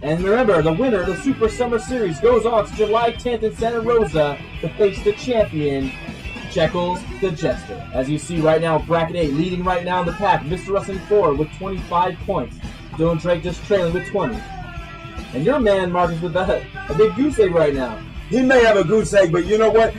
And remember, the winner of the Super Summer Series goes on to July 10th in Santa Rosa to face the champion, Checkles the Jester. As you see right now, Bracket 8 leading right now in the pack. Mr. Wrestling 4 with 25 points. Dylan Drake just trailing with 20. And your man, Marcus, with a big goose egg right now. He may have a goose egg, but you know what?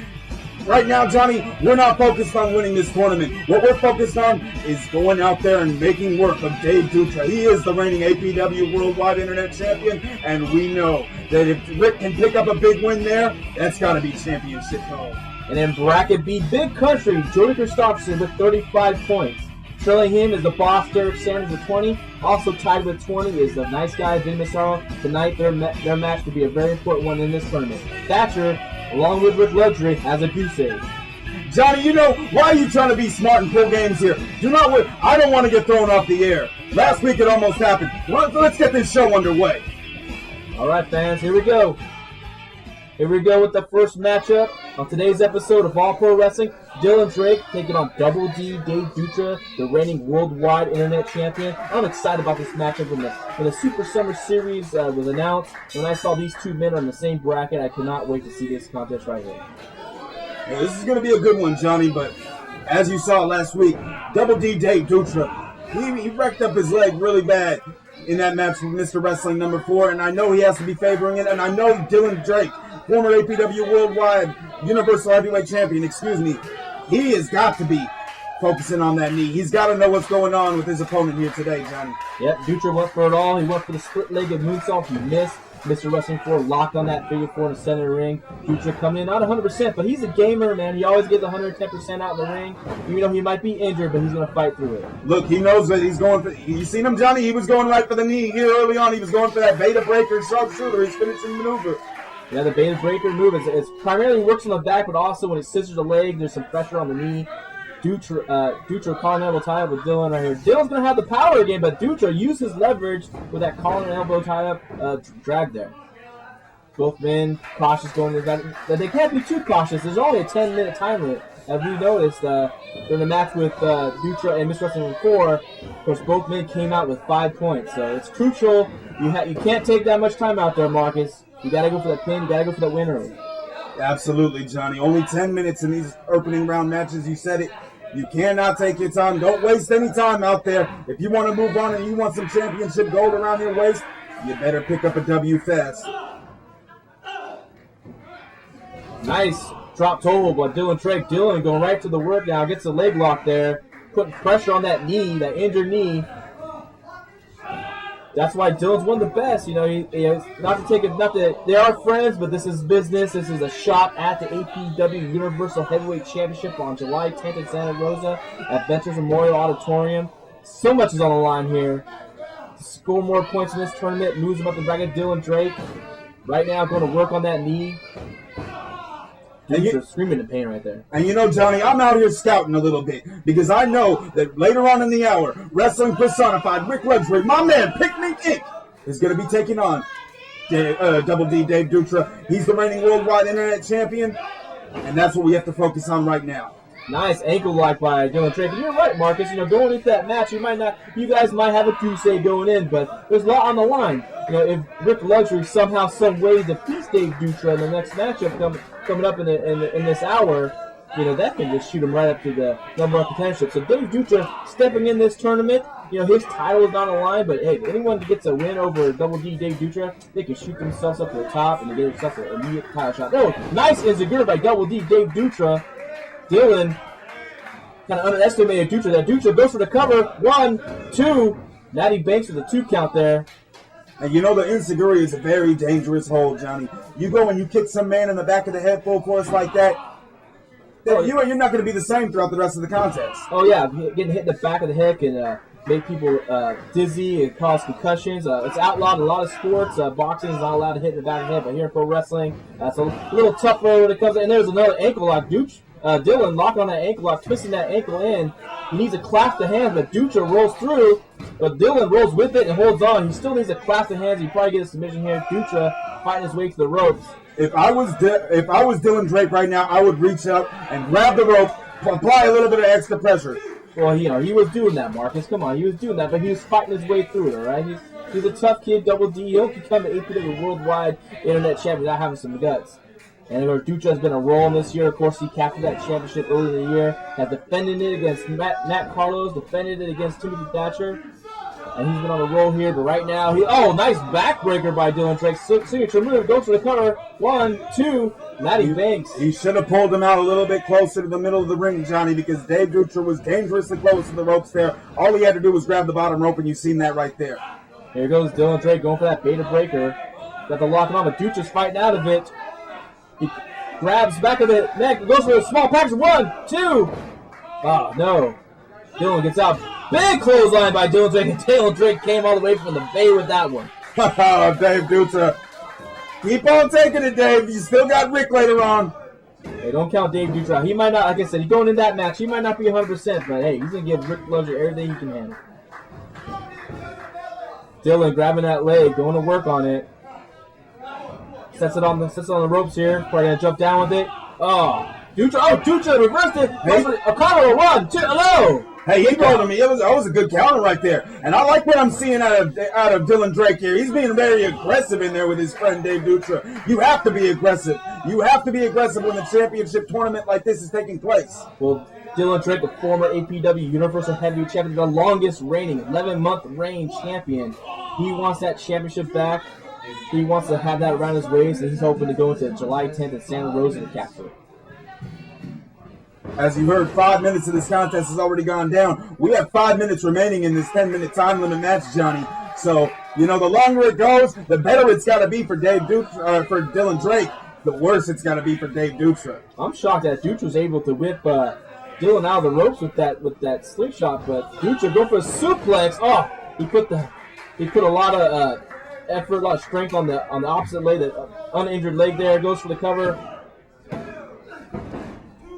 Right now, Johnny, we're not focused on winning this tournament. What we're focused on is going out there and making work of Dave Dutra. He is the reigning APW Worldwide Internet Champion, and we know that if Rick can pick up a big win there, that's got to be championship gold. And in Bracket B, Big Country, Jody Christopherson with 35 points. Trailing him is the boss, Derek Sanders with 20. Also tied with 20 is the nice guy, Vin Massaro. Tonight, their match could be a very important one in this tournament. Thatcher, along with Rick Luxury, has a goose egg. Johnny, you know, why are you trying to be smart and pull games here? Do not worry. I don't want to get thrown off the air. Last week it almost happened. Let's get this show underway. All right, fans, here we go. Here we go with the first matchup on today's episode of All Pro Wrestling. Dylan Drake taking on Double D Dave Dutra, the reigning worldwide internet champion. I'm excited about this matchup when the Super Summer Series was announced. When I saw these two men on the same bracket, I cannot wait to see this contest right here. Yeah, this is going to be a good one, Johnny, but as you saw last week, Double D Dave Dutra, he wrecked up his leg really bad in that match with Mr. Wrestling number 4, and I know he has to be favoring it, and I know Dylan Drake, former APW Worldwide Universal Heavyweight Champion, he has got to be focusing on that knee. He's got to know what's going on with his opponent here today, Johnny. Yep, Dutra went for it all. He went for the split-legged moonsault. He missed. Mr. Wrestling 4 locked on that figure 4 in the center of the ring. Dutra coming in, not 100%, but he's a gamer, man. He always gets 110% out in the ring. Even though he might be injured, but he's going to fight through it. Look, he knows that he's going for... You seen him, Johnny? He was going right for the knee here early on. He was going for that beta breaker sharpshooter. He's finishing maneuver. Yeah, the beta breaker move is primarily works on the back, but also when he scissors the leg, there's some pressure on the knee. Dutra collar and elbow tie up with Dylan right here. Dylan's going to have the power again, but Dutra used his leverage with that collar and elbow tie up drag there. Both men cautious going into that. They can't be too cautious. There's only a 10-minute time limit. As we noticed during the match with Dutra and Mr. Wrestling 4, of course, both men came out with 5 points. So it's crucial. You can't take that much time out there, Marcus. You got to go for that pin. You got to go for that win early. Absolutely, Johnny. Only 10 minutes in these opening round matches. You said it. You cannot take your time. Don't waste any time out there. If you want to move on and you want some championship gold around your waist, you better pick up a W fast. Nice drop toe by Dylan Drake. Dylan going right to the work now. Gets the leg lock there. Putting pressure on that knee, that injured knee. That's why Dylan's one of the best. You know, they are friends, but this is business. This is a shot at the APW Universal Heavyweight Championship on July 10th in Santa Rosa at Ventures Memorial Auditorium. So much is on the line here. To score more points in this tournament, moves him up the bracket. Dylan Drake right now going to work on that knee. Dude's screaming in pain right there. And you know, Johnny, I'm out here scouting a little bit because I know that later on in the hour, Wrestling Personified, Rick Luxury, my man, Picnic Inc., is going to be taking on Double D Dave Dutra. He's the reigning worldwide internet champion, and that's what we have to focus on right now. Nice ankle lock by Dylan Drake. You're right, Marcus. You know, going into that match, you guys might have a crusade going in, but there's a lot on the line. You know, if Rick Luxury somehow, some way defeats Dave Dutra in the next matchup coming up in this hour, you know, that can just shoot him right up to the number one contention. So Dave Dutra stepping in this tournament, you know, his title is on the line, but hey, anyone that gets a win over Double D Dave Dutra, they can shoot themselves up to the top and they get themselves an immediate title shot. Oh, nice Inaugural by Double D Dave Dutra. Dylan kind of underestimated Dutra. That Dutra goes for the cover. 1, 2. Natty Banks with a 2 count there. And you know the Insiguri is a very dangerous hold, Johnny. You go and you kick some man in the back of the head full force like that, you're not going to be the same throughout the rest of the contest. Oh, yeah. Getting hit in the back of the head can make people dizzy and cause concussions. It's outlawed in a lot of sports. Boxing is not allowed to hit in the back of the head, but here in pro wrestling, it's a little tougher when it comes. And there's another ankle lock. Dylan locked on that ankle lock, twisting that ankle in. He needs to clasp the hands, but Dutra rolls through. But Dylan rolls with it and holds on. He still needs to clasp the hands. He probably get a submission here. Dutra fighting his way to the ropes. If I was Dylan Drake right now, I would reach up and grab the rope, apply a little bit of extra pressure. Well, you know, he was doing that, Marcus. Come on, he was doing that, but he was fighting his way through it, all right? He's a tough kid, Double D. He'll become an APW Worldwide Internet Champion without having some guts. And of course, Dutra has been a rolling this year. Of course, he captured that championship earlier in the year. Has defended it against Matt Carlos, defended it against Timothy Thatcher. And he's been on a roll here, but right now, nice backbreaker by Dylan Drake. Signature move, goes for the cover. 1, 2, Matty Banks. He should have pulled him out a little bit closer to the middle of the ring, Johnny, because Dave Dutra was dangerously close to the ropes there. All he had to do was grab the bottom rope, and you've seen that right there. Here goes Dylan Drake going for that beta breaker. Got the lock on, but Dutra's fighting out of it. He grabs back of the neck, goes for a small package. 1, 2. Oh, no. Dylan gets out. Big clothesline by Dylan Drake, and Dylan Drake came all the way from the bay with that one. Dave Dutra. Keep on taking it, Dave. You still got Rick later on. Hey, don't count Dave Dutra. He might not, like I said, he's going in that match. He might not be 100%, but hey, he's going to give Rick Luxury everything he can handle. Dylan grabbing that leg, going to work on it. Sets it on the ropes here. Probably going to jump down with it. Oh, Dutra reversed it. Hey. A cover, 1, 2, hello. Hey, he told him that was a good counter right there. And I like what I'm seeing out of Dylan Drake here. He's being very aggressive in there with his friend Dave Dutra. You have to be aggressive. You have to be aggressive when the championship tournament like this is taking place. Well, Dylan Drake, the former APW Universal Heavyweight Champion, the longest reigning, 11-month reign champion. He wants that championship back. He wants to have that around his waist, and he's hoping to go into July 10th in Santa Rosa to capture it. As you heard, 5 minutes of this contest has already gone down. We have 5 minutes remaining in this 10-minute time limit match, Johnny. So, the longer it goes, the better it's got to be for for Dylan Drake. The worse it's got to be for Dave Dutra. I'm shocked that Dutra was able to whip Dylan out of the ropes with that slingshot, but Dutra go for a suplex. Oh, he put a lot of effort, a lot of strength on the opposite leg, the uninjured leg there. Goes for the cover.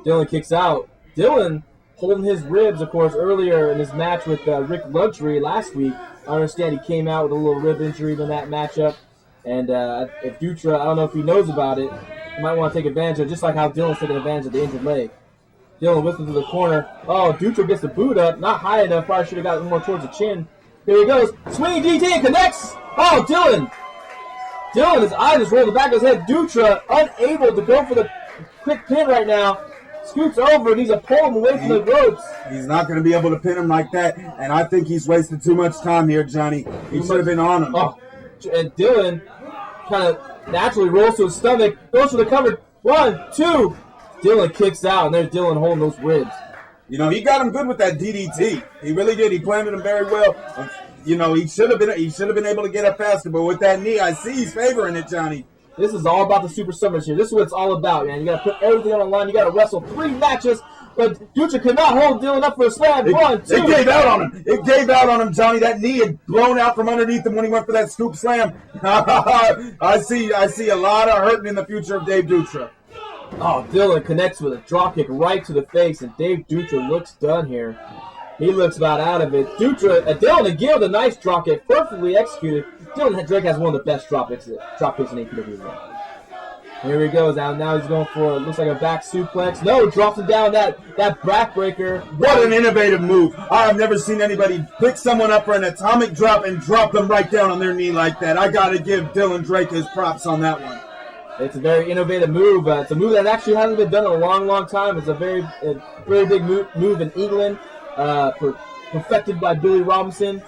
Dylan kicks out. Dylan holding his ribs, of course, earlier in his match with Rick Luxury last week. I understand he came out with a little rib injury in that matchup. And if Dutra, I don't know if he knows about it, he might want to take advantage of it, just like how Dylan's taking advantage of the injured leg. Dylan whistles to the corner. Oh, Dutra gets the boot up. Not high enough. Probably should have got more towards the chin. Here he goes. Swinging DT and connects. Oh, Dylan, his eye just rolled the back of his head. Dutra unable to go for the quick pin right now. Scoots over and he's a pull him away from the ropes. He's not going to be able to pin him like that, and I think he's wasted too much time here, Johnny. He should have been on him. Oh, and Dylan kind of naturally rolls to his stomach, goes for the cover. 1, 2. Dylan kicks out, and there's Dylan holding those ribs. He got him good with that DDT. He really did. He planted him very well. He should have been able to get up faster, but with that knee, I see he's favoring it, Johnny. This is all about the Super Summers here. This is what it's all about, man. You got to put everything on the line. You got to wrestle 3 matches, but Dutra could not hold Dylan up for a slam. 1, 2. It gave out on him. It gave out on him, Johnny. That knee had blown out from underneath him when he went for that scoop slam. I see a lot of hurting in the future of Dave Dutra. Oh, Dylan connects with a dropkick right to the face, and Dave Dutra looks done here. He looks about out of it. Dylan again with a nice dropkick, perfectly executed. Dylan Drake has one of the best dropkicks in APW. Here he goes. Now he's going for, looks like a back suplex. No, drops him down that backbreaker. What an innovative move. I have never seen anybody pick someone up for an atomic drop and drop them right down on their knee like that. I got to give Dylan Drake his props on that one. It's a very innovative move. It's a move that actually hasn't been done in a long, long time. It's a very big move in England, perfected by Billy Robinson.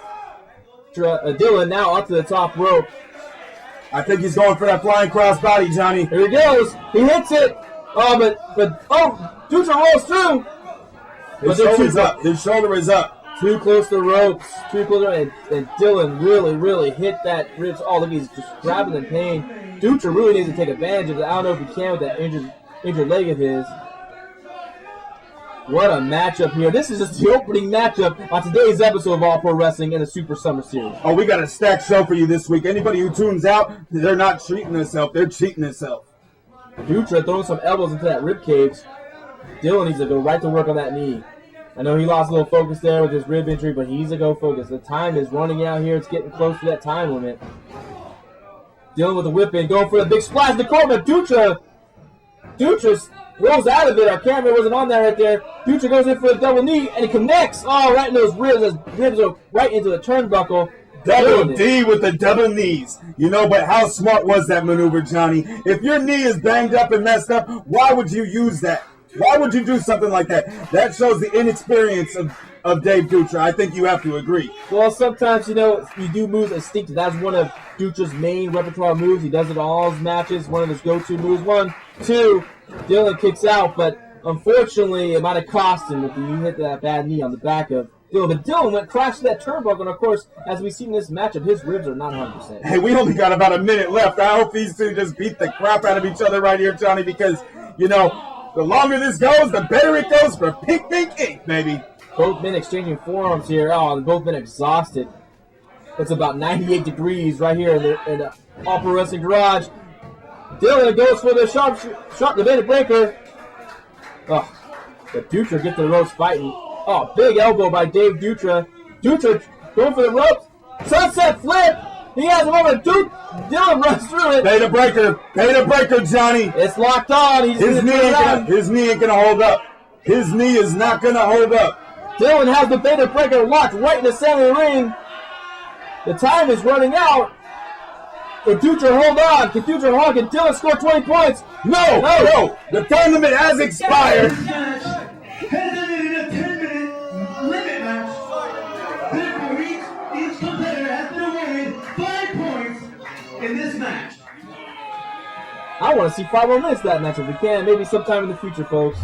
Dylan now up to the top rope. I think he's going for that flying crossbody, Johnny. Here he goes. He hits it. Oh, but Dutra rolls through. His shoulder is up. Too close to the ropes. And Dylan really hit that ribs. Oh, look, he's just grabbing in pain. Dutra really needs to take advantage of it. I don't know if he can with that injured leg of his. What a matchup here. This is just the opening matchup on today's episode of All Pro Wrestling in the Super Summer Series. Oh, we got a stacked show for you this week. Anybody who tunes out, they're not treating themselves. They're cheating themselves. Dutra throwing some elbows into that rib cage. Dylan needs to go right to work on that knee. I know he lost a little focus there with his rib injury, but he needs to go focus. The time is running out here. It's getting close to that time limit. Dylan with the whip in, going for the big splash in the corner. Dutra rolls out of it. Our camera wasn't on that right there. Dutra goes in for a double knee, and he connects. Oh, right in those ribs. His ribs are right into the turnbuckle. Double D with the double knees. You know, but how smart was that maneuver, Johnny? If your knee is banged up and messed up, why would you use that? Why would you do something like that? That shows the inexperience of Dave Dutra. I think you have to agree. Well, sometimes, you know, you do moves instinctive. That's one of Dutra's main repertoire moves. He does it all his matches. One of his go-to moves. 1, 2, Dylan kicks out, but unfortunately, it might have cost him if you hit that bad knee on the back of Dylan. But Dylan went crash to that turnbuckle, and of course, as we've seen in this matchup, his ribs are not 100%. Hey, we only got about a minute left. I hope these two just beat the crap out of each other right here, Johnny, because, you know, the longer this goes, the better it goes for Pink Pink Inc., baby. Both men exchanging forearms here. Oh, they've both been exhausted. It's about 98 degrees right here in the Upper Wrestling Garage. Dylan goes for the sharp, the baited breaker. Oh, but Dutra gets the ropes fighting. Oh, big elbow by Dave Dutra. Dutra going for the ropes. Sunset flip. He has him over. Dylan runs through it. Beta breaker, Johnny. It's locked on. His knee ain't gonna hold up. His knee is not gonna hold up. Dylan has the beta breaker locked right in the center of the ring. The time is running out. Can Dutra hold on? Can Dutra hold on? Can Dylan score 20 points? No. The time limit has expired. This match has ended in a 10-minute limit match. Therefore, each competitor has been awarded 5 points in this match. I want to see 5 more minutes of that match if we can. Maybe sometime in the future, folks.